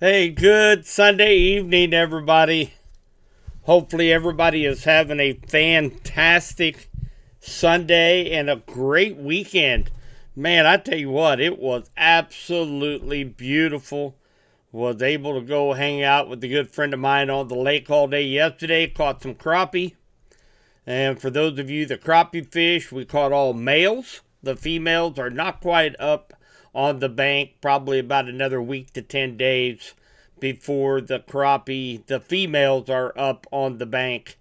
Hey, good Sunday evening, everybody. Hopefully, everybody is having a fantastic Sunday and a great weekend. Man, I tell you what, it was absolutely beautiful. Was able to go hang out with a good friend of mine on the lake all day yesterday. Caught some crappie. And for those of you that crappie fish, we caught all males. The females are not quite up on the bank, probably about another week to 10 days before the females are up on the bank.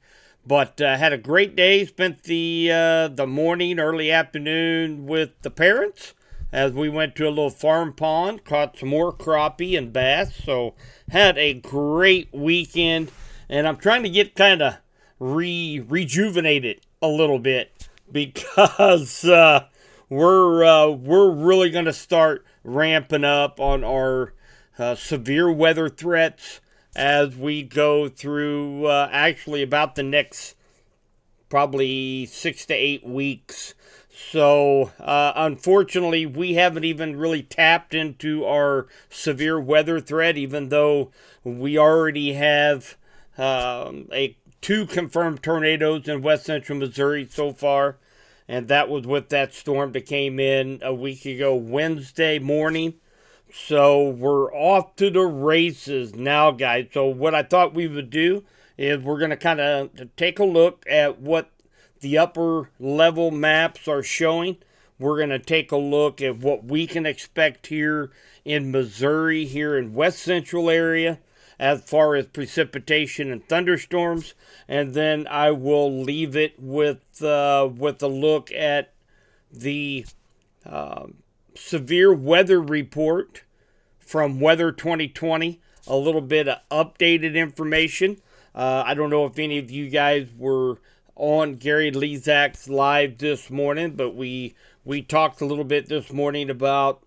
But had a great day. Spent the morning, early afternoon with the parents as we went to a little farm pond, caught some more crappie and bass. So had a great weekend, and I'm trying to get kind of rejuvenated a little bit because we're really going to start ramping up on our severe weather threats as we go through actually about the next probably 6 to 8 weeks. So unfortunately, we haven't even really tapped into our severe weather threat, even though we already have two confirmed tornadoes in west central Missouri so far. And that was with that storm that came in a week ago Wednesday morning. So we're off to the races now, guys. So what I thought we would do is we're going to kind of take a look at what the upper level maps are showing. We're going to take a look at what we can expect here in Missouri, here in west central area, as far as precipitation and thunderstorms. And then I will leave it with a look at the severe weather report from Weather 2020, a little bit of updated information. I don't know if any of you guys were on Gary Lezak's live this morning, but we talked a little bit this morning about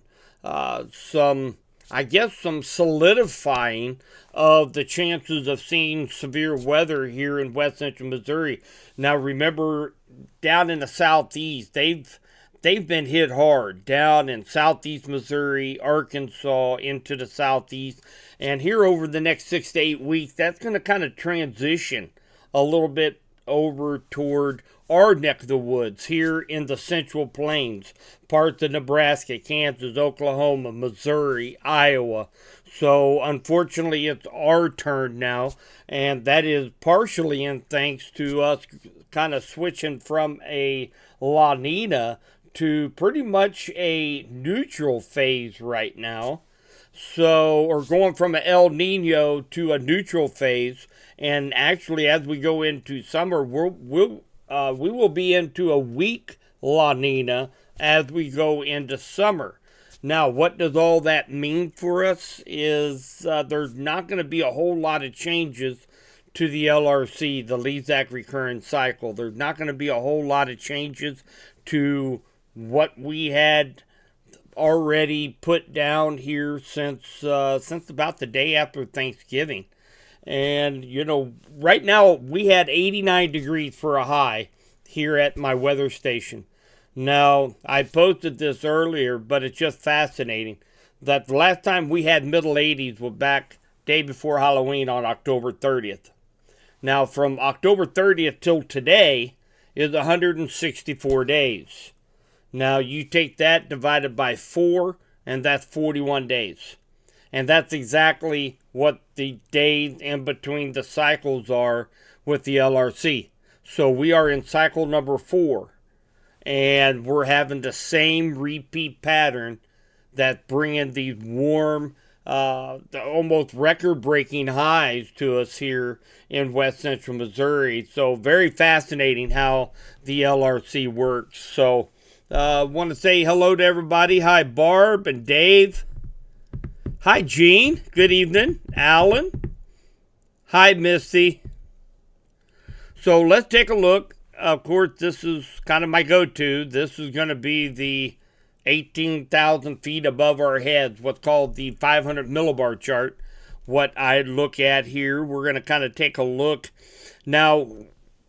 some solidifying of the chances of seeing severe weather here in west central Missouri. Now remember, down in the southeast, they've been hit hard down in southeast Missouri, Arkansas, into the southeast. And here over the next 6 to 8 weeks, that's going to kind of transition a little bit over toward our neck of the woods here in the Central Plains, parts of Nebraska, Kansas, Oklahoma, Missouri, Iowa. So unfortunately, it's our turn now, and that is partially in thanks to us kind of switching from a La Nina to pretty much a neutral phase right now. So, or going from an El Nino to a neutral phase. And actually, as we go into summer, we will be into a weak La Nina as we go into summer. Now, what does all that mean for us is there's not going to be a whole lot of changes to the LRC, the Lezak recurrence cycle. There's not going to be a whole lot of changes to what we had already put down here since about the day after Thanksgiving. And, you know, right now we had 89 degrees for a high here at my weather station. Now, I posted this earlier, but it's just fascinating that the last time we had middle 80s was back day before Halloween on October 30th. Now, from October 30th till today is 164 days. Now, you take that divided by 4, and that's 41 days. And that's exactly what the days in between the cycles are with the LRC. So we are in cycle number 4, and we're having the same repeat pattern that's bringing these warm, the almost record-breaking highs to us here in west central Missouri. So very fascinating how the LRC works. So want to say hello to everybody. Hi, Barb and Dave. Hi, Gene. Good evening. Alan. Hi, Misty. So let's take a look. Of course, this is kind of my go-to. This is going to be the 18,000 feet above our heads, what's called the 500 millibar chart. What I look at here, we're going to kind of take a look. Now,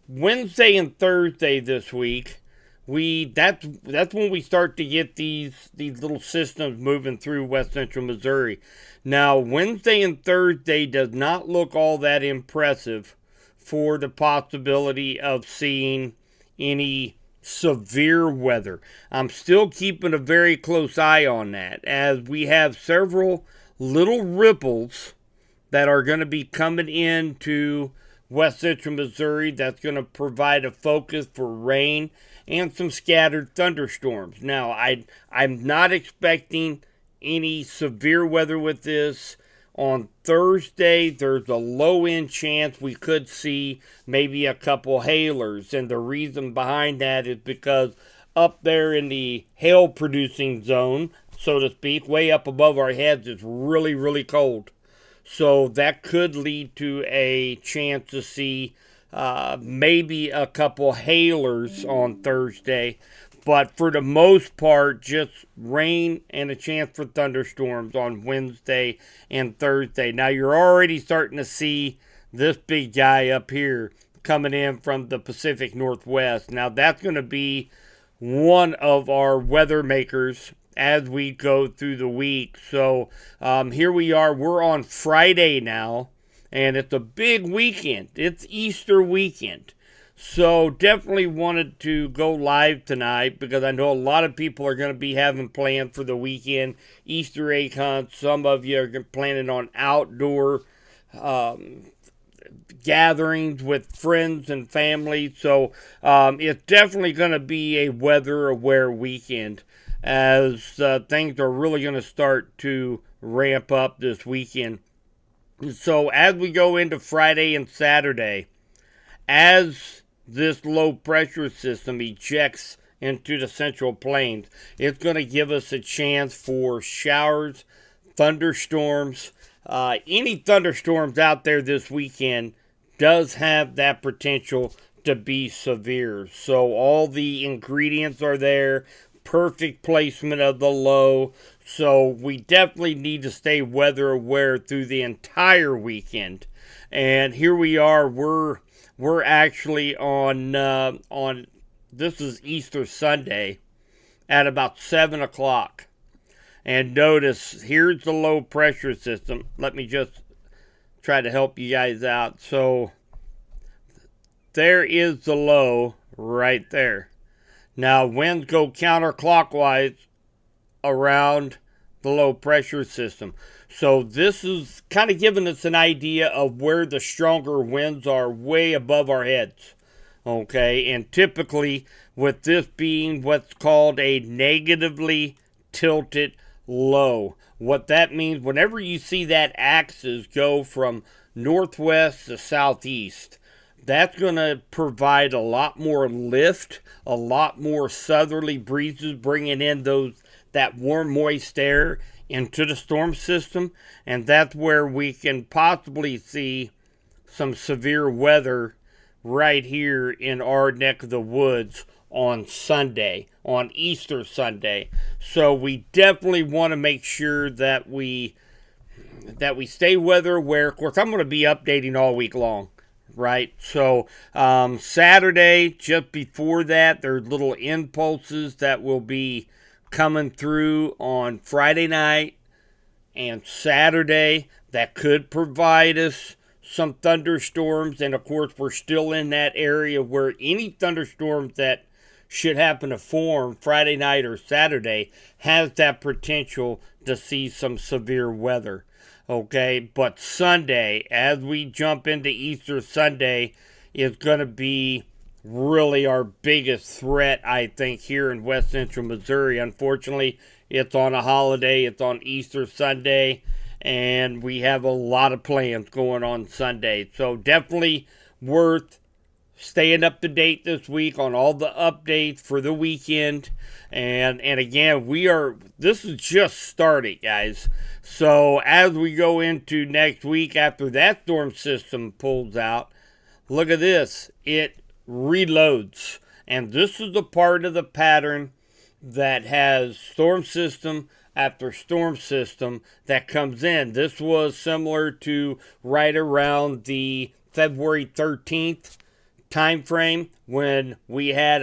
Wednesday and Thursday this week, that's when we start to get these little systems moving through west central Missouri. Now, Wednesday and Thursday does not look all that impressive for the possibility of seeing any severe weather. I'm still keeping a very close eye on that, as we have several little ripples that are going to be coming into west central Missouri that's going to provide a focus for rain and some scattered thunderstorms. Now, I'm not expecting any severe weather with this. On Thursday, there's a low-end chance we could see maybe a couple hailers, and the reason behind that is because up there in the hail-producing zone, so to speak, way up above our heads, it's really, really cold. So that could lead to a chance to see maybe a couple hailers on Thursday. But for the most part, just rain and a chance for thunderstorms on Wednesday and Thursday. Now, you're already starting to see this big guy up here coming in from the Pacific Northwest. Now, that's going to be one of our weather makers as we go through the week. So here we are. We're on Friday now, and it's a big weekend. It's Easter weekend. So definitely wanted to go live tonight because I know a lot of people are going to be having plans for the weekend, Easter egg hunts. Some of you are planning on outdoor gatherings with friends and family. So it's definitely going to be a weather-aware weekend, as things are really going to start to ramp up this weekend. So as we go into Friday and Saturday, as this low pressure system ejects into the central plains, it's going to give us a chance for showers, thunderstorms. Any thunderstorms out there this weekend does have that potential to be severe. So all the ingredients are there. Perfect placement of the low. So we definitely need to stay weather aware through the entire weekend. And here we are. We're actually on this is Easter Sunday at about 7 o'clock. And notice, here's the low pressure system. Let me just try to help you guys out. So there is the low right there. Now, winds go counterclockwise around the low pressure system. So this is kind of giving us an idea of where the stronger winds are, way above our heads. Okay, and typically with this being what's called a negatively tilted low. What that means, whenever you see that axis go from northwest to southeast, that's going to provide a lot more lift, a lot more southerly breezes, bringing in that warm, moist air into the storm system, and that's where we can possibly see some severe weather right here in our neck of the woods on Sunday, on Easter Sunday. So we definitely want to make sure that we stay weather aware. Of course, I'm going to be updating all week long, right? So Saturday, just before that, there's little impulses that will be coming through on Friday night and Saturday that could provide us some thunderstorms. And of course, we're still in that area where any thunderstorms that should happen to form Friday night or Saturday has that potential to see some severe weather. Okay, but Sunday, as we jump into Easter Sunday, is going to be really our biggest threat, I think, here in west central Missouri. Unfortunately, it's on a holiday. It's on Easter Sunday, and we have a lot of plans going on Sunday. So definitely worth staying up to date this week on all the updates for the weekend. And again, this is just starting, guys. So as we go into next week, after that storm system pulls out, look at this. It reloads. And this is the part of the pattern that has storm system after storm system that comes in. This was similar to right around the February 13th time frame when we had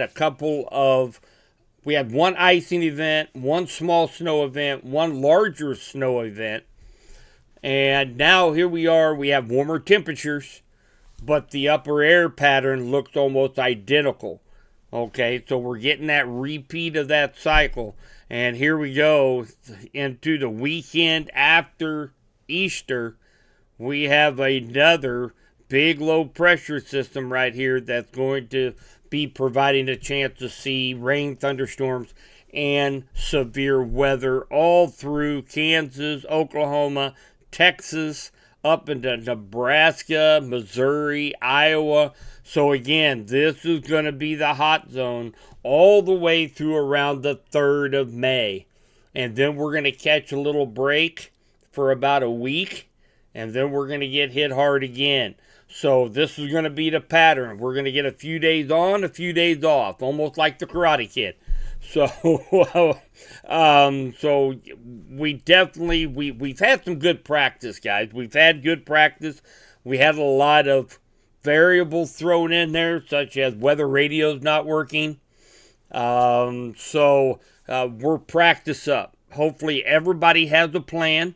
we had one icing event, one small snow event, one larger snow event. And now here we are, we have warmer temperatures, but the upper air pattern looks almost identical. Okay, so we're getting that repeat of that cycle. And here we go into the weekend after Easter. We have another big low pressure system right here that's going to be providing a chance to see rain, thunderstorms, and severe weather all through Kansas, Oklahoma, Texas, up into Nebraska, Missouri, Iowa. So again, this is going to be the hot zone all the way through around the 3rd of May. And then we're going to catch a little break for about a week, and then we're going to get hit hard again. So this is going to be the pattern. We're going to get a few days on, a few days off, almost like the Karate Kid. So, so we definitely, we've had some good practice, guys. We've had good practice. We had a lot of variables thrown in there, such as weather radio's not working. So we're practice up. Hopefully everybody has a plan.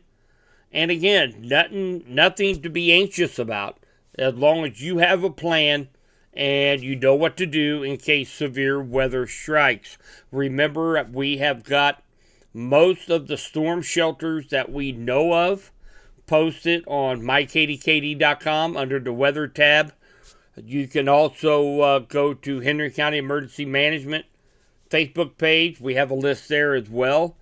And again, nothing to be anxious about, as long as you have a plan and you know what to do in case severe weather strikes. Remember, we have got most of the storm shelters that we know of posted on mykdkd.com under the weather tab. You can also go to Henry County Emergency Management Facebook page. We have a list there as well.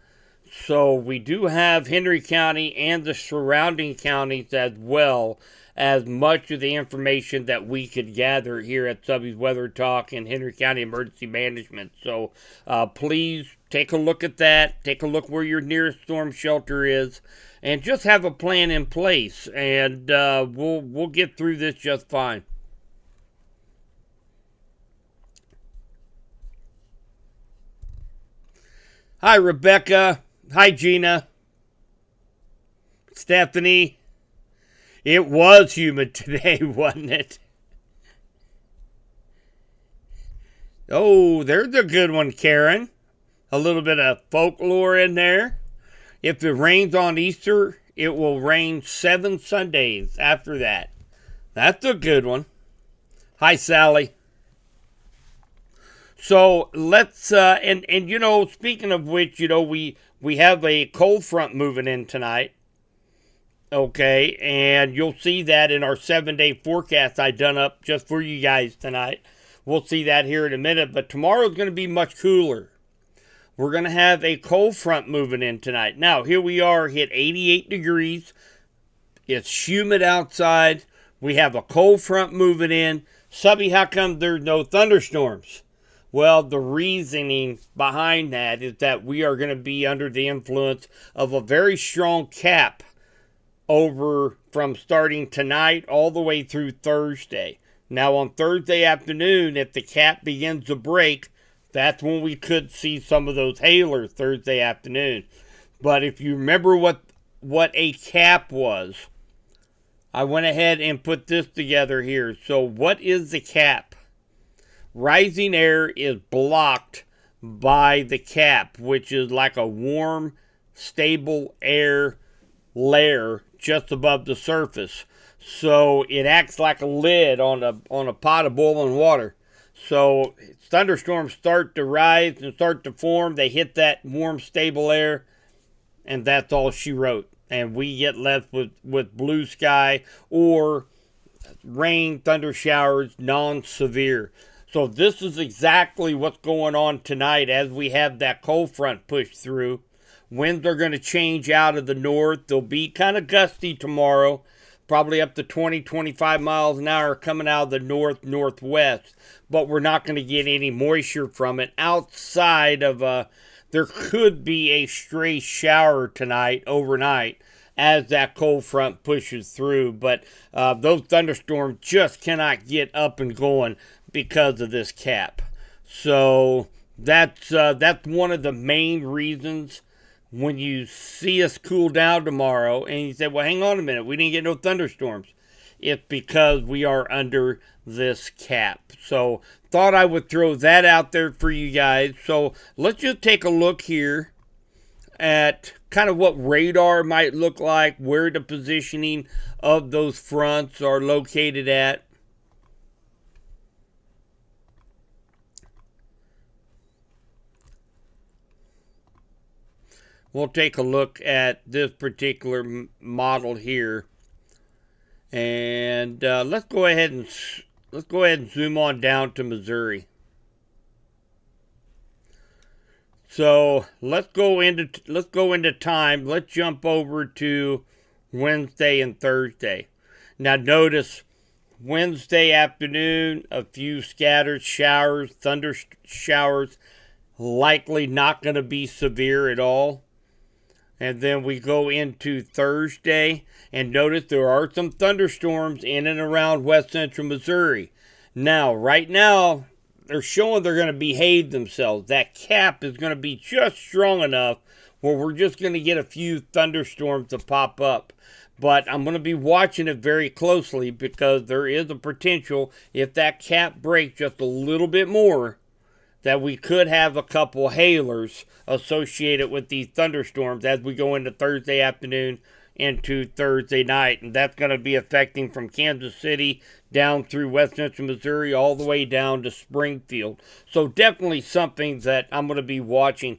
So we do have Henry County and the surrounding counties as well as much of the information that we could gather here at Subby's Weather Talk and Henry County Emergency Management. So please take a look at that. Take a look where your nearest storm shelter is, and just have a plan in place. And we'll get through this just fine. Hi, Rebecca. Hi, Gina. Stephanie. It was humid today, wasn't it? Oh, there's a good one, Karen. A little bit of folklore in there. If it rains on Easter, it will rain 7 Sundays after that. That's a good one. Hi, Sally. So let's, and you know, speaking of which, you know, we have a cold front moving in tonight. Okay, and you'll see that in our 7-day forecast I done up just for you guys tonight. We'll see that here in a minute, but tomorrow's going to be much cooler. We're going to have a cold front moving in tonight. Now, here we are, hit 88 degrees. It's humid outside. We have a cold front moving in. Subby, how come there's no thunderstorms? Well, the reasoning behind that is that we are going to be under the influence of a very strong cap over from starting tonight all the way through Thursday. Now, on Thursday afternoon, if the cap begins to break, that's when we could see some of those hailers Thursday afternoon. But if you remember what a cap was, I went ahead and put this together here. So what is the cap? Rising air is blocked by the cap, which is like a warm, stable air layer just above the surface. So it acts like a lid on a pot of boiling water. So thunderstorms start to rise and start to form. They hit that warm, stable air, and that's all she wrote. And we get left with blue sky or rain, thunder showers, non-severe. So this is exactly what's going on tonight as we have that cold front pushed through. Winds are going to change out of the north. They'll be kind of gusty tomorrow, probably up to 20, 25 miles an hour coming out of the northwest. But we're not going to get any moisture from it outside of there could be a stray shower tonight, overnight, as that cold front pushes through. But those thunderstorms just cannot get up and going because of this cap. So that's one of the main reasons when you see us cool down tomorrow and you say, well, hang on a minute, we didn't get no thunderstorms. it's because we are under this cap. So thought I would throw that out there for you guys. So let's just take a look here at kind of what radar might look like, where the positioning of those fronts are located at. We'll take a look at this particular model here, and let's go ahead and zoom on down to Missouri. So let's go into time. Let's jump over to Wednesday and Thursday. Now notice Wednesday afternoon, a few scattered showers, thunder showers, likely not going to be severe at all. And then we go into Thursday, and notice there are some thunderstorms in and around west central Missouri. Now, right now, they're showing they're going to behave themselves. That cap is going to be just strong enough where we're just going to get a few thunderstorms to pop up. But I'm going to be watching it very closely because there is a potential, if that cap breaks just a little bit more, that we could have a couple hailers associated with these thunderstorms as we go into Thursday afternoon into Thursday night. And that's going to be affecting from Kansas City down through west central Missouri all the way down to Springfield. So definitely something that I'm going to be watching.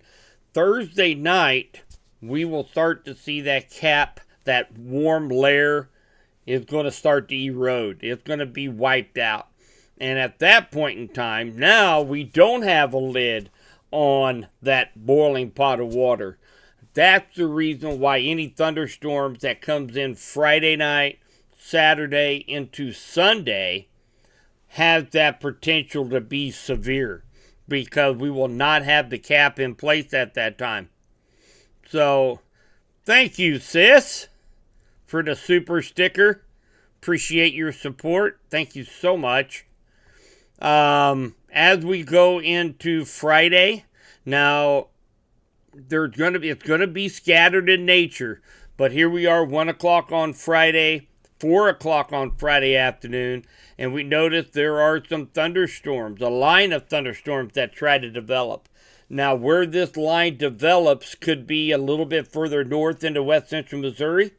Thursday night, we will start to see that cap, that warm layer, is going to start to erode. It's going to be wiped out. And at that point in time, now we don't have a lid on that boiling pot of water. That's the reason why any thunderstorms that comes in Friday night, Saturday into Sunday has that potential to be severe, because we will not have the cap in place at that time. So thank you, sis, for the super sticker. Appreciate your support. Thank you so much. As we go into Friday, now it's going to be scattered in nature, but here we are, 1 o'clock on Friday, 4 o'clock on Friday afternoon, and we notice there are some thunderstorms, a line of thunderstorms that try to develop. Now, where this line develops could be a little bit further north into west central Missouri,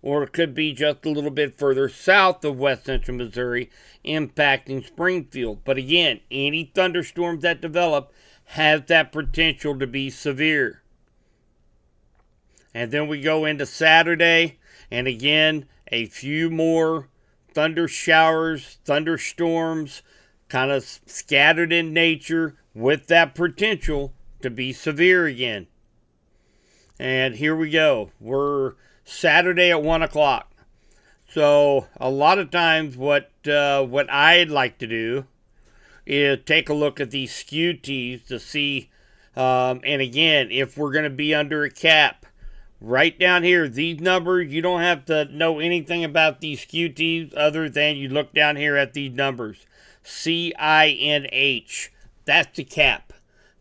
or it could be just a little bit further south of west central Missouri, impacting Springfield. But again, any thunderstorms that develop has that potential to be severe. And then we go into Saturday, and again, a few more thunder showers, thunderstorms, kind of scattered in nature with that potential to be severe again. And here we go. We're Saturday at 1 o'clock. So a lot of times what I'd like to do is take a look at these skew-tees to see, and again, if we're going to be under a cap. Right down here, these numbers, you don't have to know anything about these skew-tees other than you look down here at these numbers. CINH, that's the cap.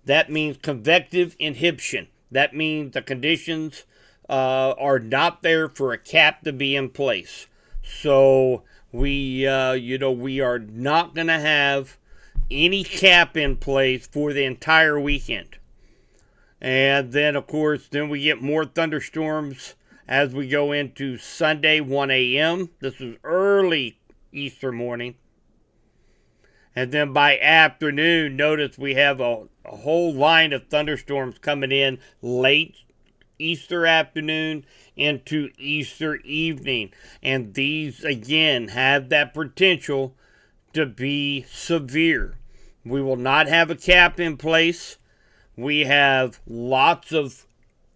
That means convective inhibition. That means the conditions are not there for a cap to be in place. So we are not going to have any cap in place for the entire weekend. And then, of course, then we get more thunderstorms as we go into Sunday, 1 a.m. This is early Easter morning. And then by afternoon, notice we have a whole line of thunderstorms coming in late Easter afternoon into Easter evening. And these, again, have that potential to be severe. We will not have a cap in place. We have lots of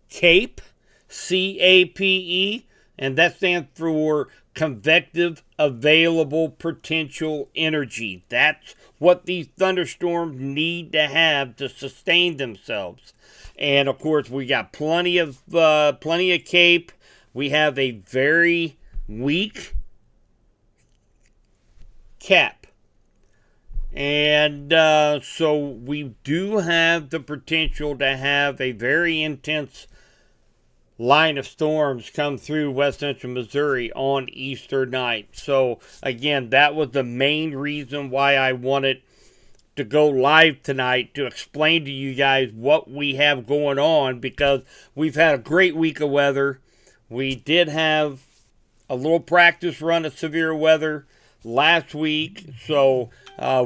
CAPE, C-A-P-E, and that stands for convective available potential energy. That's what these thunderstorms need to have to sustain themselves. And of course, we got plenty of CAPE. We have a very weak cap. And so we do have the potential to have a very intense line of storms come through west central Missouri on Easter night. So, again, that was the main reason why I wanted to go live tonight to explain to you guys what we have going on, because we've had a great week of weather. We did have a little practice run of severe weather last week, so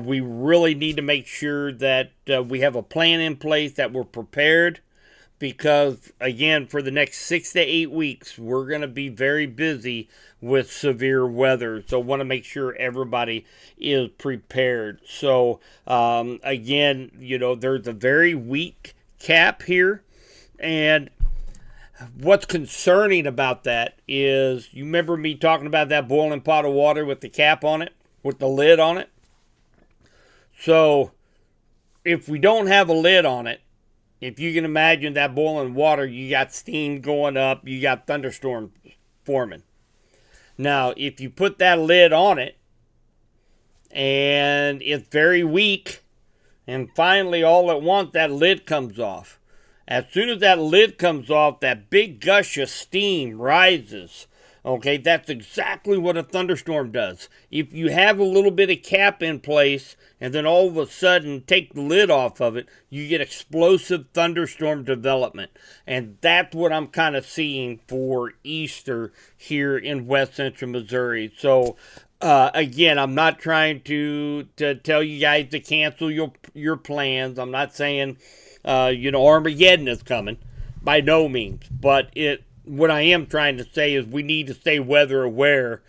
we really need to make sure that we have a plan in place, that we're prepared, because, again, for the next 6 to 8 weeks, we're going to be very busy with severe weather. So want to make sure everybody is prepared. So, again, there's a very weak cap here. And what's concerning about that is, you remember me talking about that boiling pot of water with the cap on it, with the lid on it? So, if we don't have a lid on it, if you can imagine that boiling water, you got steam going up, you got thunderstorms forming. Now, if you put that lid on it, and it's very weak, and finally all at once that lid comes off. As soon as that lid comes off, that big gush of steam rises. Okay, that's exactly what a thunderstorm does. If you have a little bit of cap in place and then all of a sudden take the lid off of it, you get explosive thunderstorm development. And that's what I'm kind of seeing for Easter here in west central Missouri. So, again, I'm not trying to tell you guys to cancel your plans. I'm not saying, Armageddon is coming. By no means. But what I am trying to say is we need to stay weather aware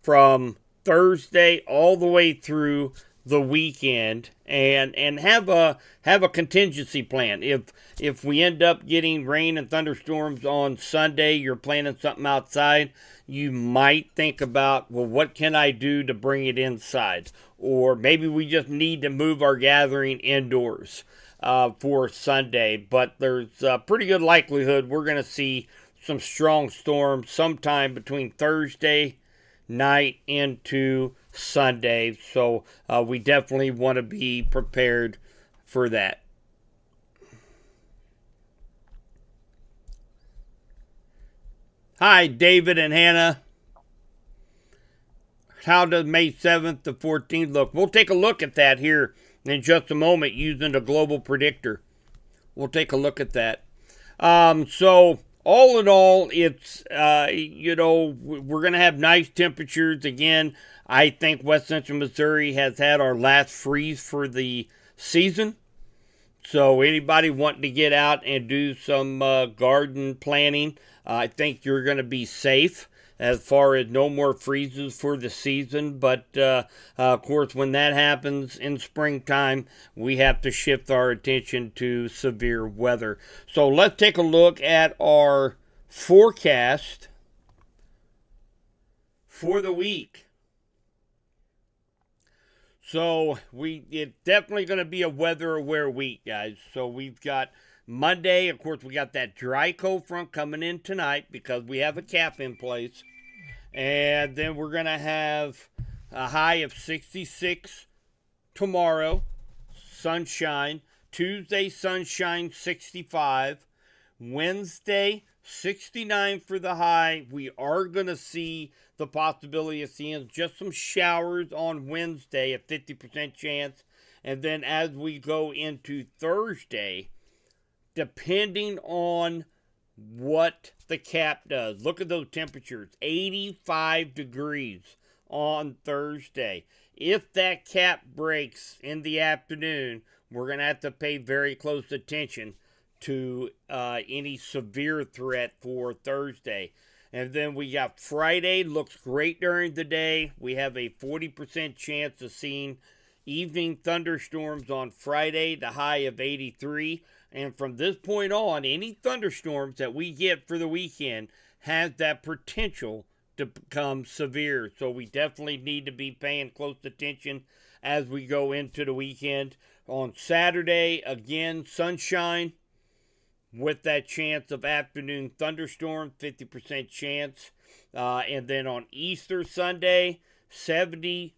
from Thursday all the way through the weekend, and have a contingency plan. If we end up getting rain and thunderstorms on Sunday, you're planning something outside, you might think about, well, what can I do to bring it inside? Or maybe we just need to move our gathering indoors for Sunday. But there's a pretty good likelihood we're going to see some strong storms sometime between Thursday night into Sunday. So we definitely want to be prepared for that. Hi, David and Hannah. How does May 7th to 14th look? We'll take a look at that here in just a moment using the global predictor. We'll take a look at that. So all in all, it's, we're going to have nice temperatures. Again, I think west central Missouri has had our last freeze for the season. So anybody wanting to get out and do some garden planting, I think you're going to be safe as far as no more freezes for the season. But, of course, when that happens in springtime, we have to shift our attention to severe weather. So let's take a look at our forecast for the week. So it's definitely going to be a weather-aware week, guys. So we've got Monday, of course, we got that dry cold front coming in tonight because we have a cap in place. And then we're going to have a high of 66 tomorrow, sunshine. Tuesday, sunshine, 65. Wednesday, 69 for the high. We are going to see the possibility of seeing just some showers on Wednesday, a 50% chance. And then as we go into Thursday, depending on what the cap does, look at those temperatures, 85 degrees on Thursday. If that cap breaks in the afternoon, we're going to have to pay very close attention to any severe threat for Thursday. And then we got Friday, looks great during the day. We have a 40% chance of seeing evening thunderstorms on Friday, the high of 83. And from this point on, any thunderstorms that we get for the weekend has that potential to become severe. So we definitely need to be paying close attention as we go into the weekend. On Saturday, again, sunshine with that chance of afternoon thunderstorm, 50% chance. And then on Easter Sunday, 70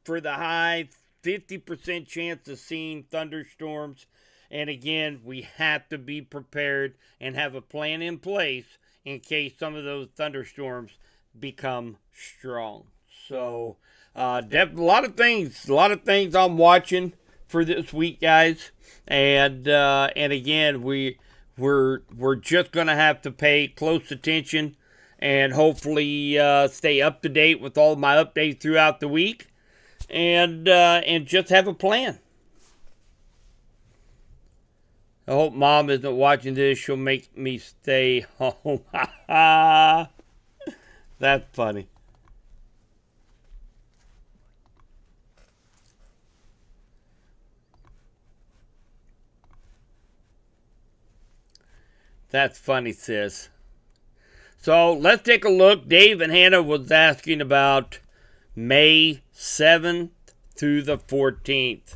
for the high, 50% chance of seeing thunderstorms. And again, we have to be prepared and have a plan in place in case some of those thunderstorms become strong. So, a lot of things I'm watching for this week, guys. And again, we're just gonna have to pay close attention and hopefully stay up to date with all my updates throughout the week, and just have a plan. I hope Mom isn't watching this. She'll make me stay home. That's funny. That's funny, sis. So let's take a look. Dave and Hannah was asking about May 7th through the 14th.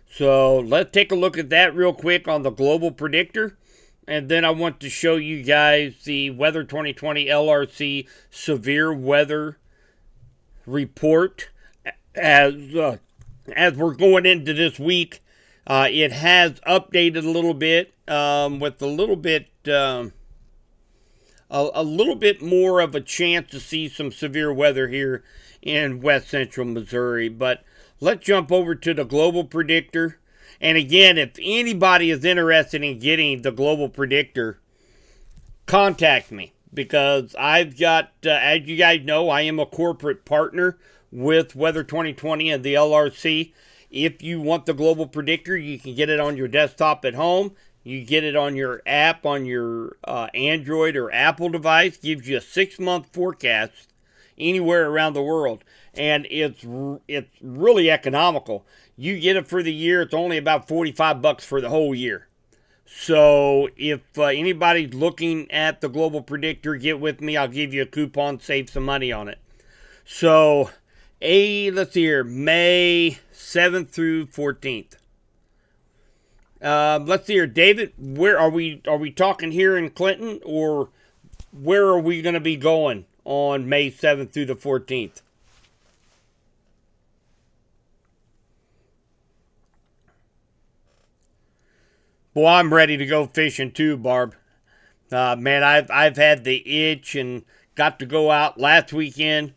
So let's take a look at that real quick on the global predictor. And then I want to show you guys the Weather 2020 LRC severe weather report as we're going into this week. It has updated a little bit with a little bit more of a chance to see some severe weather here in west central Missouri. But let's jump over to the global predictor. And again, if anybody is interested in getting the global predictor, contact me, because I've got, as you guys know, I am a corporate partner with Weather 2020 and the LRC. If you want the global predictor, you can get it on your desktop at home. You get it on your app on your Android or Apple device. Gives you a 6-month forecast anywhere around the world, and it's really economical. You get it for the year. It's only about $45 for the whole year. So if anybody's looking at the global predictor, get with me. I'll give you a coupon, save some money on it. So, let's see here, May 7th through 14th. Let's see here, David. Where are we? Are we talking here in Clinton, or where are we going to be going on May 7th through the 14th? Well, I'm ready to go fishing too, Barb. Man, I've had the itch and got to go out last weekend,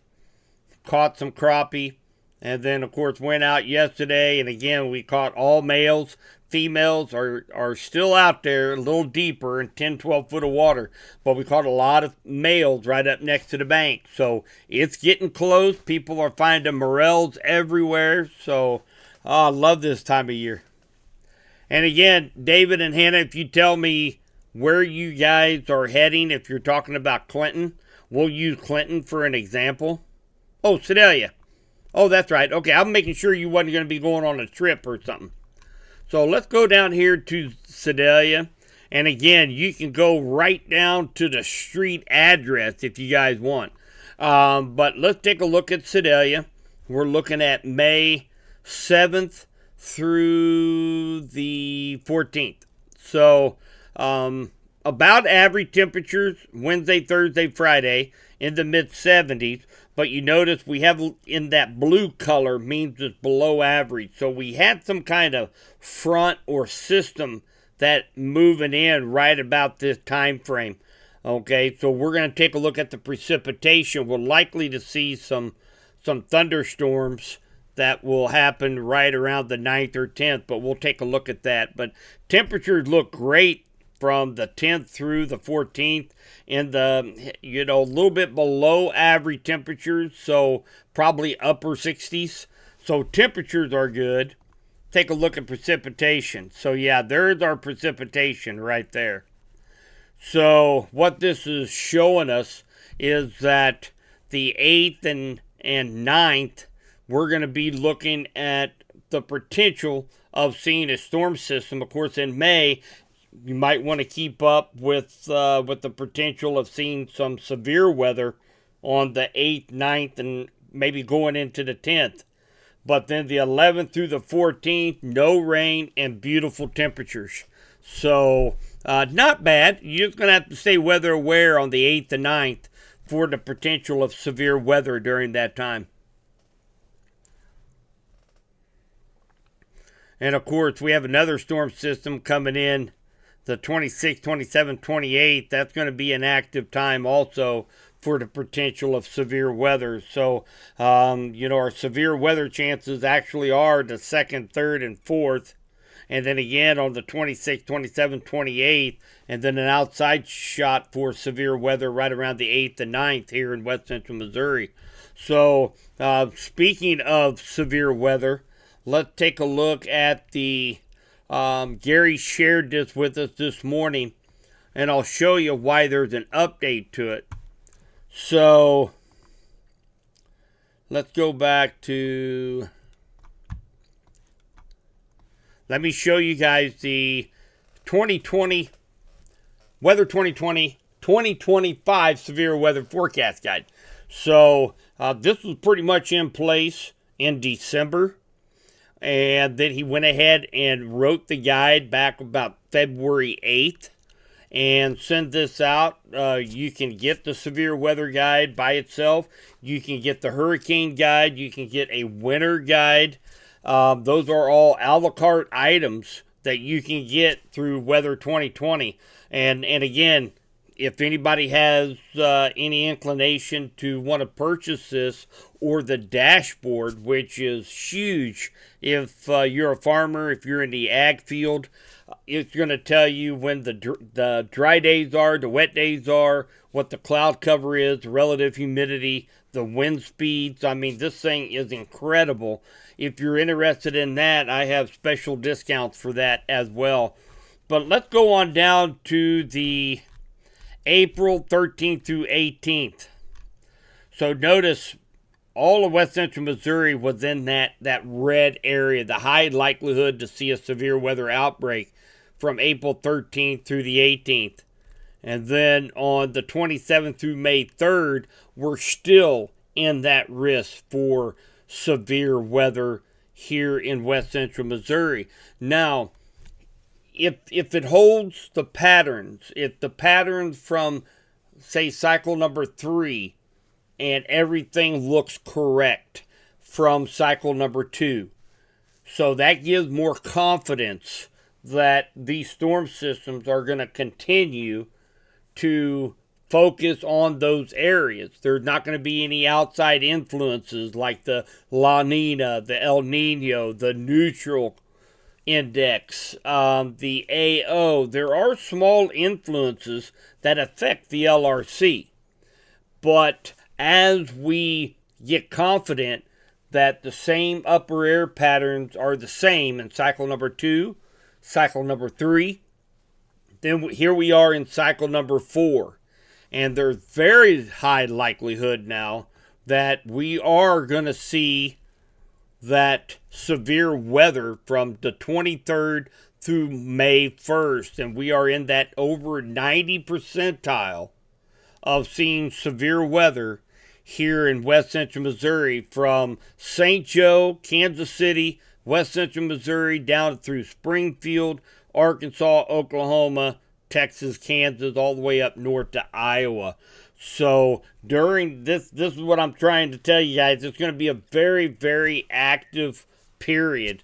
caught some crappie, and then of course went out yesterday, and again we caught all males. Females are still out there a little deeper in 10, 12 foot of water, but we caught a lot of males right up next to the bank. So it's getting close. People are finding morels everywhere. So I love this time of year. And again, David and Hannah, if you tell me where you guys are heading, if you're talking about Clinton, we'll use Clinton for an example. Oh, Sedalia. Oh, that's right. Okay, I'm making sure you wasn't going to be going on a trip or something. So let's go down here to Sedalia. And again, you can go right down to the street address if you guys want. But let's take a look at Sedalia. We're looking at May 7th through the 14th. So about average temperatures Wednesday, Thursday, Friday in the mid 70s. But you notice we have in that blue color means it's below average. So we had some kind of front or system that moving in right about this time frame. Okay, so we're going to take a look at the precipitation. We're likely to see some thunderstorms that will happen right around the 9th or 10th, but we'll take a look at that. But temperatures look great from the 10th through the 14th, in the, a little bit below average temperatures, so probably upper 60s. So temperatures are good. Take a look at precipitation. So yeah, there's our precipitation right there. So what this is showing us is that the 8th and 9th, we're going to be looking at the potential of seeing a storm system. Of course, in May, you might want to keep up with the potential of seeing some severe weather on the 8th, 9th, and maybe going into the 10th. But then the 11th through the 14th, no rain and beautiful temperatures. So not bad. You're just going to have to stay weather aware on the 8th and 9th for the potential of severe weather during that time. And of course, we have another storm system coming in the 26th, 27th, 28th. That's going to be an active time also for the potential of severe weather. So, our severe weather chances actually are the 2nd, 3rd, and 4th. And then again on the 26th, 27th, 28th. And then an outside shot for severe weather right around the 8th and 9th here in west central Missouri. So, speaking of severe weather, let's take a look at the Gary shared this with us this morning, and I'll show you why there's an update to it. So let's go back to, let me show you guys the 2020 Weather 2020-2025 Severe Weather Forecast Guide. So this was pretty much in place in December. And then he went ahead and wrote the guide back about February 8th and sent this out. You can get the severe weather guide by itself. You can get the hurricane guide. You can get a winter guide. Those are all a la carte items that you can get through Weather 2020. And again, if anybody has any inclination to want to purchase this, or the dashboard, which is huge if you're a farmer, if you're in the ag field, it's going to tell you when the dry days are, the wet days are, what the cloud cover is, the relative humidity, the wind speeds. I mean, this thing is incredible. If you're interested in that, I have special discounts for that as well. But let's go on down to the April 13th through 18th. So notice all of west central Missouri was in that red area, the high likelihood to see a severe weather outbreak from April 13th through the 18th. And then on the 27th through May 3rd, we're still in that risk for severe weather here in west central Missouri. Now, if it holds the patterns, if the patterns from, say, cycle number 3, and everything looks correct from cycle number 2, so that gives more confidence that these storm systems are going to continue to focus on those areas. There's not going to be any outside influences like the La Nina, the El Nino, the neutral index, the AO. There are small influences that affect the LRC. But as we get confident that the same upper air patterns are the same in cycle number 2, cycle number 3, then here we are in cycle number 4. And there's very high likelihood now that we are going to see that severe weather from the 23rd through May 1st. And we are in that over 90 percentile of seeing severe weather here in west central Missouri, from St. Joe, Kansas City, west central Missouri, down through Springfield, Arkansas, Oklahoma, Texas, Kansas, all the way up north to Iowa. So during this is what I'm trying to tell you guys. It's going to be a very, very active period,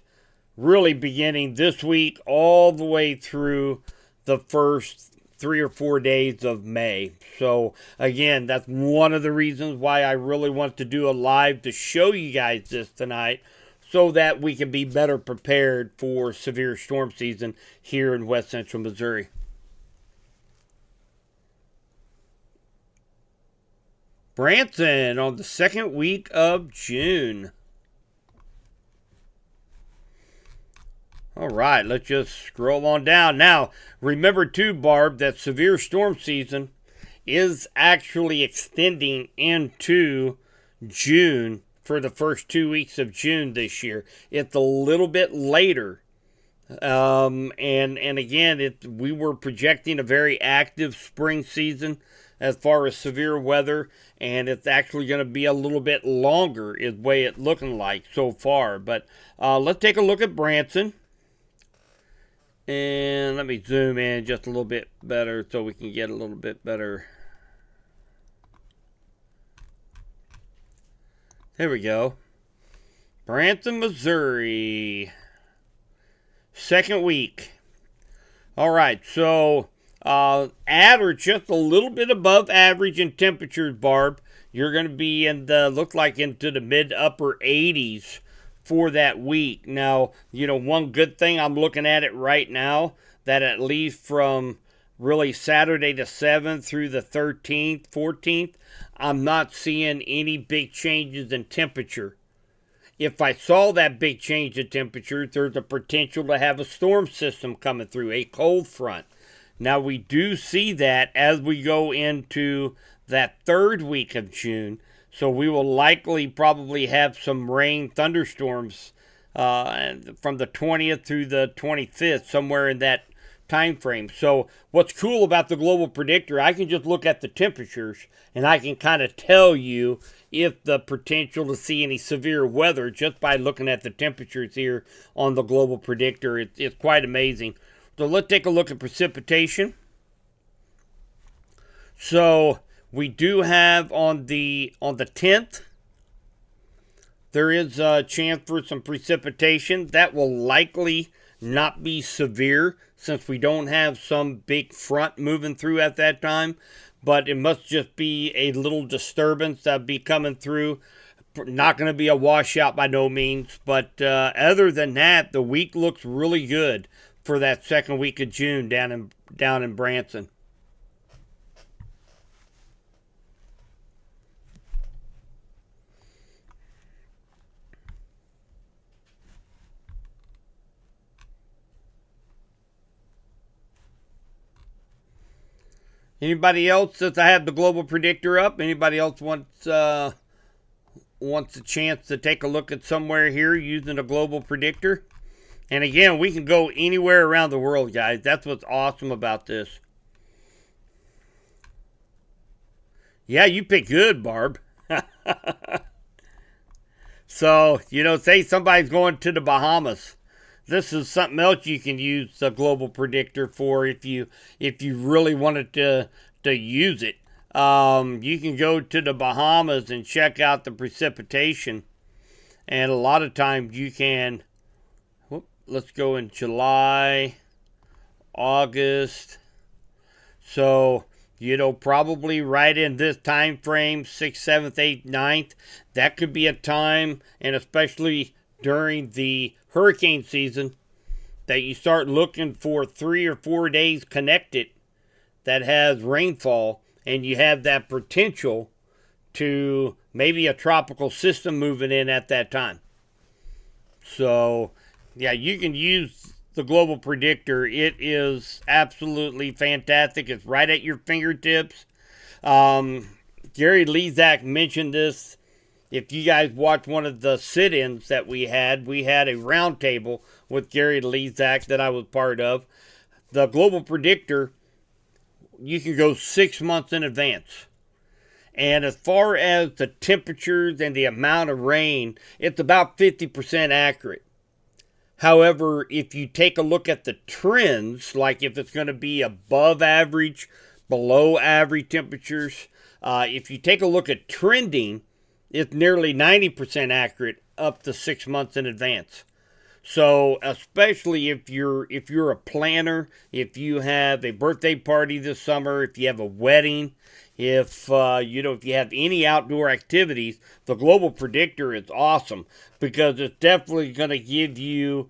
really beginning this week all the way through the first 3 or 4 days of May. So again, that's one of the reasons why I really want to do a live to show you guys this tonight, so that we can be better prepared for severe storm season here in west central Missouri. Branson on the second week of June. All right, let's just scroll on down. Now, remember too, Barb, that severe storm season is actually extending into June for the first 2 weeks of June this year. It's a little bit later. And again, we were projecting a very active spring season as far as severe weather, and it's actually going to be a little bit longer is the way it's looking like so far. But let's take a look at Branson. And let me zoom in just a little bit better so we can get a little bit better. There we go. Branson, Missouri. Second week. All right, so at or just a little bit above average in temperatures, Barb. You're going to be in the, look like into the mid upper 80s for that week. Now, one good thing, I'm looking at it right now, that at least from really Saturday the 7th through the 13th, 14th, I'm not seeing any big changes in temperature. If I saw that big change in temperature, there's a potential to have a storm system coming through, a cold front. Now, we do see that as we go into that third week of June, so we will likely probably have some rain thunderstorms from the 20th through the 25th, somewhere in that time frame. So what's cool about the global predictor, I can just look at the temperatures and I can kind of tell you if the potential to see any severe weather just by looking at the temperatures here on the global predictor. It's quite amazing. So let's take a look at precipitation. So we do have on the 10th, there is a chance for some precipitation. That will likely not be severe since we don't have some big front moving through at that time. But it must just be a little disturbance that'll be coming through. Not going to be a washout by no means. But other than that, the week looks really good for that second week of June down in Branson. Anybody else, since I have the global predictor up, anybody else wants a chance to take a look at somewhere here using a global predictor? And again, we can go anywhere around the world, guys. That's what's awesome about this. Yeah, you picked good, Barb. So, say somebody's going to the Bahamas. This is something else you can use the global predictor for if you really wanted to use it. You can go to the Bahamas and check out the precipitation. And a lot of times you can, let's go in July, August. So, probably right in this time frame, 6th, 7th, 8th, 9th. That could be a time, and especially during the hurricane season, that you start looking for 3 or 4 days connected that has rainfall, and you have that potential to maybe a tropical system moving in at that time. So, yeah, you can use the global predictor. It is absolutely fantastic. It's right at your fingertips. Gary Lezak mentioned this. If you guys watched one of the sit-ins that we had a roundtable with Gary Lezak that I was part of. The global predictor, you can go 6 months in advance. And as far as the temperatures and the amount of rain, it's about 50% accurate. However, if you take a look at the trends, like if it's going to be above average, below average temperatures, if you take a look at trending, it's nearly 90% accurate up to 6 months in advance. So, especially if you're a planner, if you have a birthday party this summer, if you have a wedding, if if you have any outdoor activities, the global predictor is awesome because it's definitely going to give you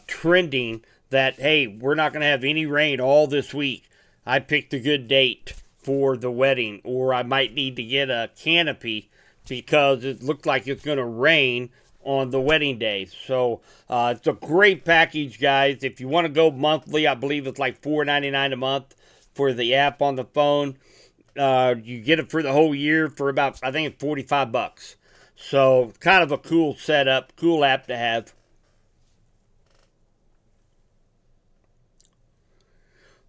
trending that, hey, we're not going to have any rain all this week. I picked a good date for the wedding, or I might need to get a canopy because it looks like it's going to rain on the wedding day. So it's a great package, guys. If you want to go monthly, I believe it's like $4.99 a month for the app on the phone. You get it for the whole year for about, I think it's $45. So kind of a cool setup, cool app to have.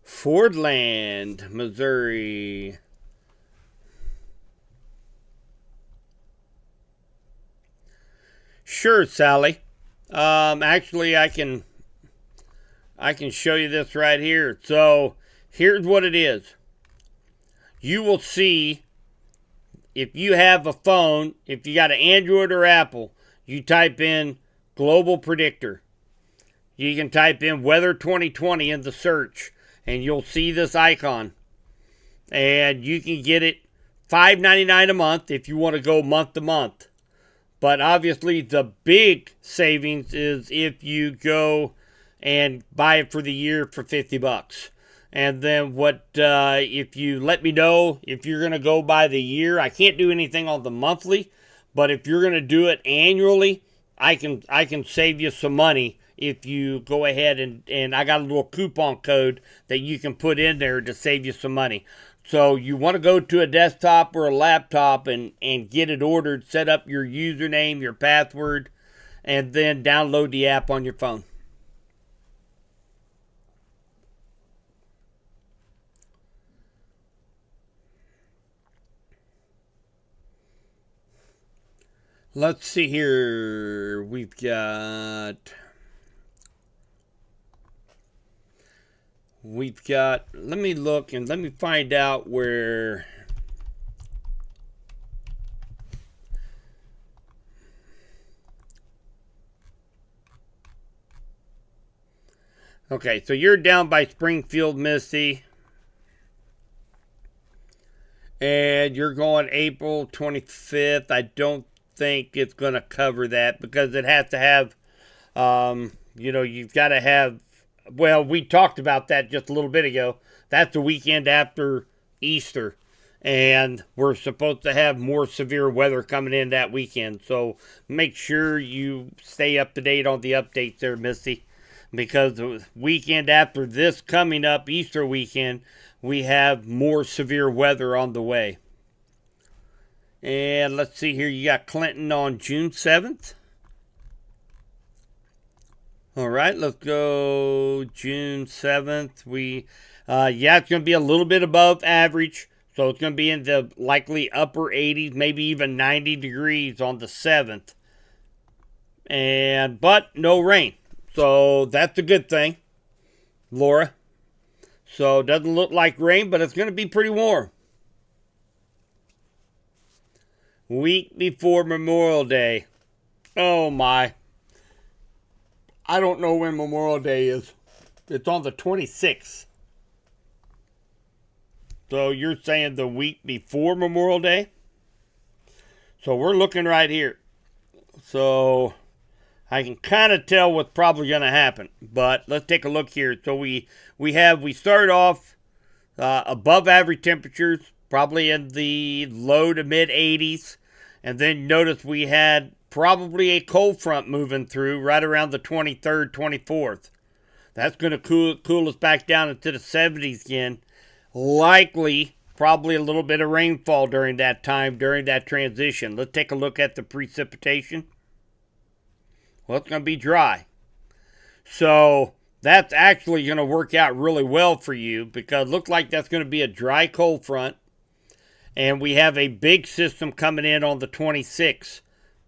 Fordland, Missouri. Sure, Sally. Actually, I can show you this right here. So here's what it is. You will see, if you have a phone, if you got an Android or Apple, you type in Global Predictor. you can type in weather 2020 in the search, and you'll see this icon. And you can get it $5.99 a month if you want to go month to month. But obviously, the big savings is if you go and buy it for the year for $50. And then if you let me know if you're going to go by the year, I can't do anything on the monthly, but if you're going to do it annually, I can save you some money if you go ahead and I got a little coupon code that you can put in there to save you some money. So you want to go to a desktop or a laptop and get it ordered, set up your username, your password, and then download the app on your phone. Let's see here. We've got, let me look and let me find out where. Okay, so you're down by Springfield, Misty. And you're going April 25th. I don't think it's going to cover that because it has to have, you've got to have, well, we talked about that just a little bit ago. That's the weekend after Easter. And we're supposed to have more severe weather coming in that weekend. So make sure you stay up to date on the updates there, Misty. Because the weekend after this coming up, Easter weekend, we have more severe weather on the way. And let's see here, you got Clinton on June 7th. All right, let's go June 7th. It's going to be a little bit above average. So it's going to be in the likely upper 80s, maybe even 90 degrees on the 7th. But no rain. So that's a good thing, Laura. So it doesn't look like rain, but it's going to be pretty warm. Week before Memorial Day. Oh my. I don't know when Memorial Day is. It's on the 26th. So you're saying the week before Memorial Day? So we're looking right here. So I can kind of tell what's probably going to happen. But let's take a look here. So we started off above average temperatures, probably in the low to mid 80s. And then notice we had probably a cold front moving through right around the 23rd, 24th. That's going to cool us back down into the 70s again. Likely, probably a little bit of rainfall during that time, during that transition. Let's take a look at the precipitation. Well, it's going to be dry. So that's actually going to work out really well for you because it looks like that's going to be a dry cold front. And we have a big system coming in on the 26th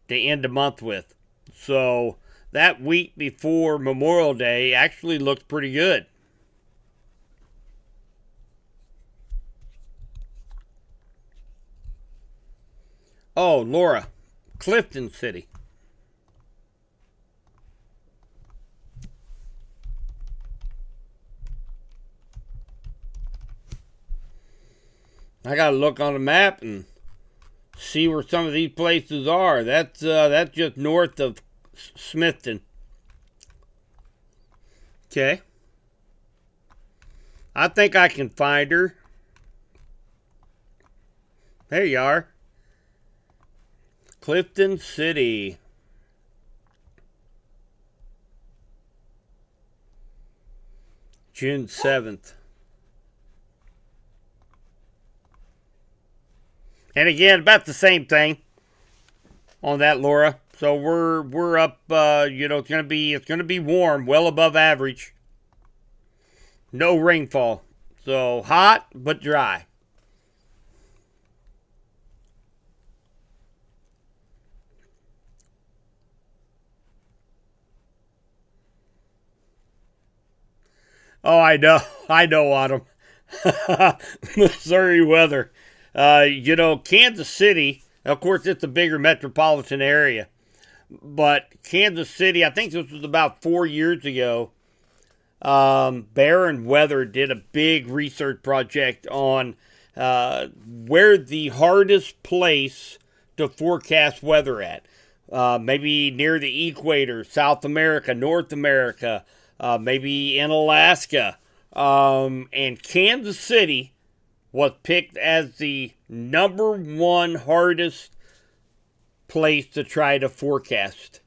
to end the month with. So that week before Memorial Day actually looks pretty good. Oh, Laura, Clifton City. I gotta look on the map and see where some of these places are. That's just north of Smithton. Okay. I think I can find her. There you are. Clifton City. June 7th. And again, about the same thing on that, Laura. So we're up. It's gonna be warm, well above average. No rainfall, so hot but dry. Oh, I know, Autumn. Missouri weather. Kansas City, of course, it's a bigger metropolitan area. But Kansas City, I think this was about 4 years ago. Bear Weather did a big research project on where the hardest place to forecast weather at. Maybe near the equator, South America, North America, maybe in Alaska. And Kansas City was picked as the number one hardest place to try to forecast.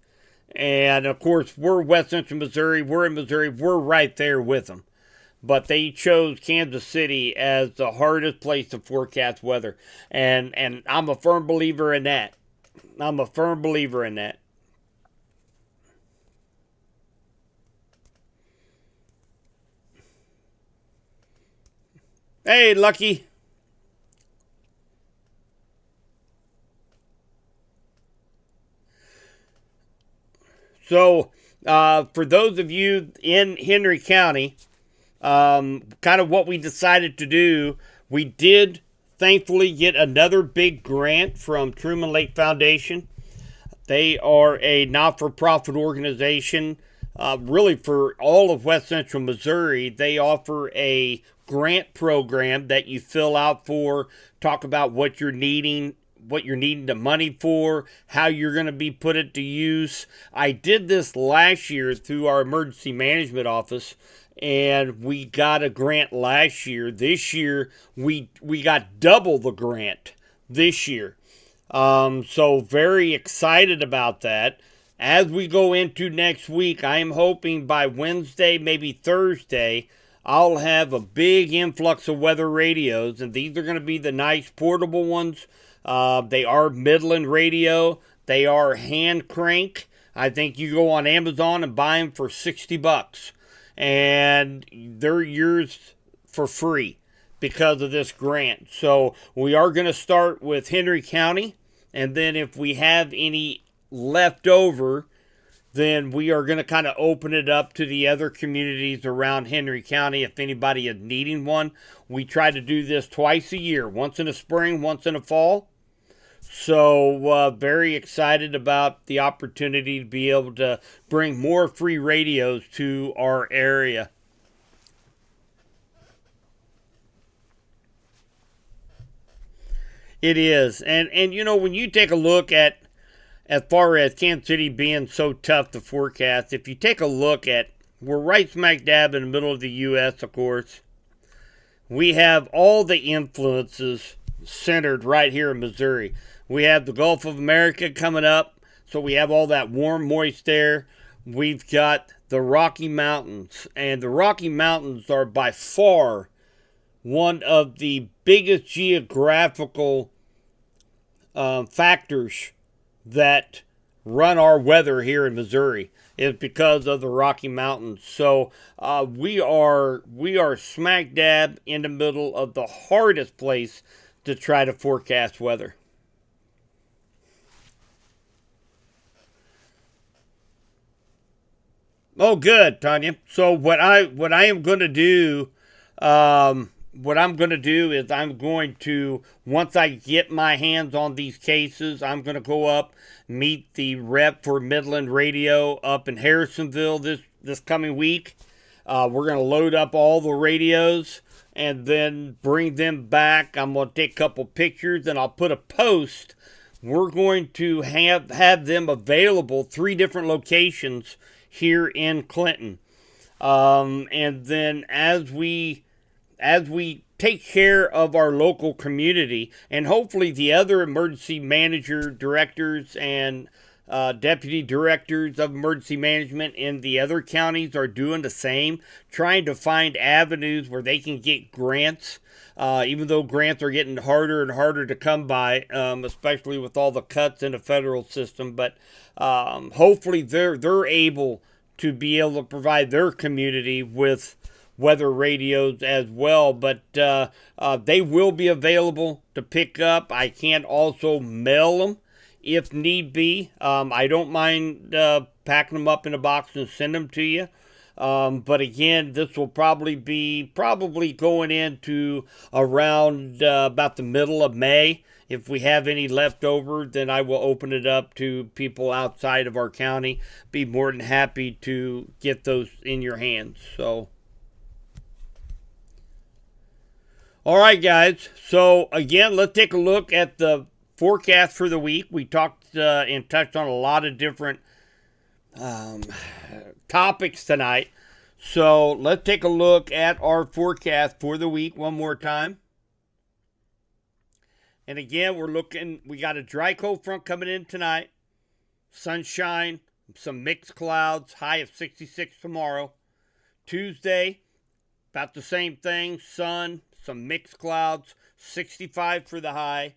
And of course, we're West Central Missouri, we're in Missouri, we're right there with them. But they chose Kansas City as the hardest place to forecast weather. And I'm a firm believer in that. I'm a firm believer in that. Hey, Lucky. So, for those of you in Henry County, kind of what we decided to do, we did thankfully get another big grant from Truman Lake Foundation. They are a not-for-profit organization, really for all of West Central Missouri. They offer a grant program that you fill out for, talk about what you're needing the money for, how you're going to be put it to use. I did this last year through our emergency management office, and we got a grant last year. This year, we got double the grant this year. So very excited about that. As we go into next week, I am hoping by Wednesday, maybe Thursday, I'll have a big influx of weather radios, and these are going to be the nice portable ones. They are Midland radio. They are hand crank. I think you go on Amazon and buy them for $60, and they're yours for free because of this grant. So we are going to start with Henry County, and then if we have any left over, then we are going to kind of open it up to the other communities around Henry County if anybody is needing one. We try to do this twice a year, once in the spring, once in the fall. So very excited about the opportunity to be able to bring more free radios to our area. It is. And you know, when you take a look at as far as Kansas City being so tough to forecast, if you take a look at, we're right smack dab in the middle of the U.S., of course. We have all the influences centered right here in Missouri. We have the Gulf of America coming up, so we have all that warm, moist air. We've got the Rocky Mountains, and the Rocky Mountains are by far one of the biggest geographical factors that run our weather here in Missouri is because of the Rocky Mountains. So we are smack dab in the middle of the hardest place to try to forecast weather. Oh, good, Tanya. So what I am going to do, what I'm going to do is I'm going to, once I get my hands on these cases, I'm going to go up, meet the rep for Midland Radio up in Harrisonville this coming week. We're going to load up all the radios and then bring them back. I'm going to take a couple pictures and I'll put a post. We're going to have them available, 3 different locations here in Clinton. And then as we take care of our local community, and hopefully the other emergency manager directors and deputy directors of emergency management in the other counties are doing the same, trying to find avenues where they can get grants, even though grants are getting harder and harder to come by, especially with all the cuts in the federal system. But hopefully they're able to be able to provide their community with weather radios as well, but they will be available to pick up. I can also mail them if need be. I don't mind packing them up in a box and send them to you. But again, this will probably be going into around about the middle of May. If we have any left over, then I will open it up to people outside of our county. Be more than happy to get those in your hands. So, all right, guys. So again, let's take a look at the forecast for the week. We talked and touched on a lot of different topics tonight. So let's take a look at our forecast for the week one more time. And again, we got a dry cold front coming in tonight. Sunshine, some mixed clouds, high of 66 tomorrow. Tuesday, about the same thing. Sun, some mixed clouds, 65 for the high.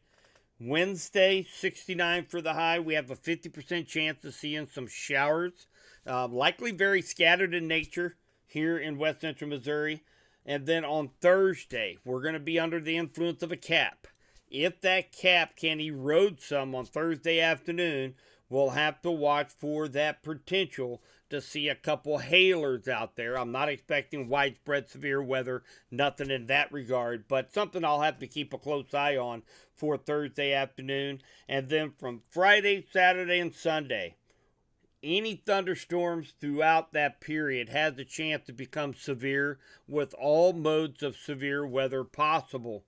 Wednesday, 69 for the high. We have a 50% chance of seeing some showers. Likely very scattered in nature here in west central Missouri. And then on Thursday, we're going to be under the influence of a cap. If that cap can erode some on Thursday afternoon, we'll have to watch for that potential to see a couple hailers out there. I'm not expecting widespread severe weather, nothing in that regard, but something I'll have to keep a close eye on for Thursday afternoon. And then from Friday, Saturday, and Sunday, any thunderstorms throughout that period has a chance to become severe with all modes of severe weather possible.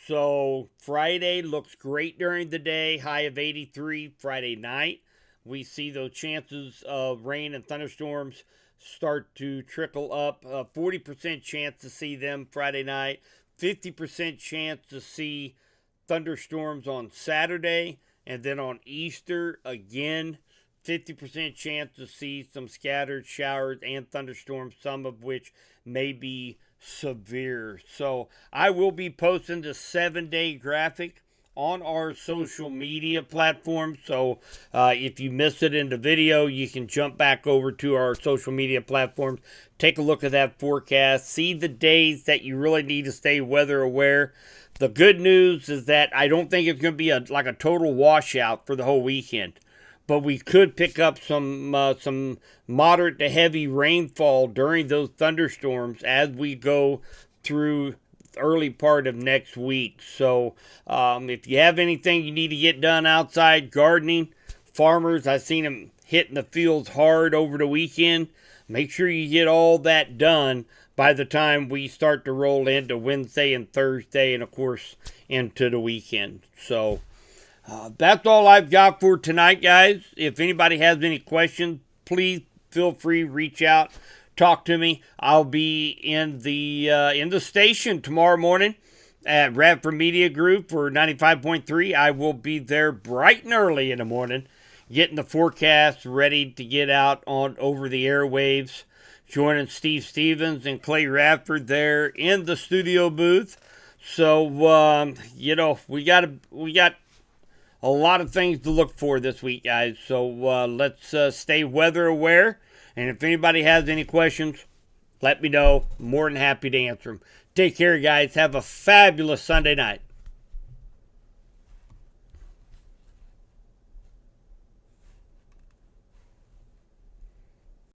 So Friday looks great during the day, high of 83. Friday night, we see those chances of rain and thunderstorms start to trickle up. 40% chance to see them Friday night, 50% chance to see thunderstorms on Saturday, and then on Easter, again, 50% chance to see some scattered showers and thunderstorms, some of which may be severe. So I will be posting the 7-day graphic on our social media platforms. So if you missed it in the video, you can jump back over to our social media platforms, take a look at that forecast, see the days that you really need to stay weather aware. The good news is that I don't think it's going to be like a total washout for the whole weekend. But we could pick up some moderate to heavy rainfall during those thunderstorms as we go through the early part of next week. So if you have anything you need to get done outside, gardening, farmers, I've seen them hitting the fields hard over the weekend. Make sure you get all that done by the time we start to roll into Wednesday and Thursday and, of course, into the weekend. So that's all I've got for tonight, guys. If anybody has any questions, please feel free to reach out, talk to me. I'll be in the station tomorrow morning at Radford Media Group for 95.3. I will be there bright and early in the morning, getting the forecast ready to get out on over the airwaves, joining Steve Stevens and Clay Radford there in the studio booth. So we got a lot of things to look for this week, guys. So let's stay weather aware. And if anybody has any questions, let me know. More than happy to answer them. Take care, guys. Have a fabulous Sunday night.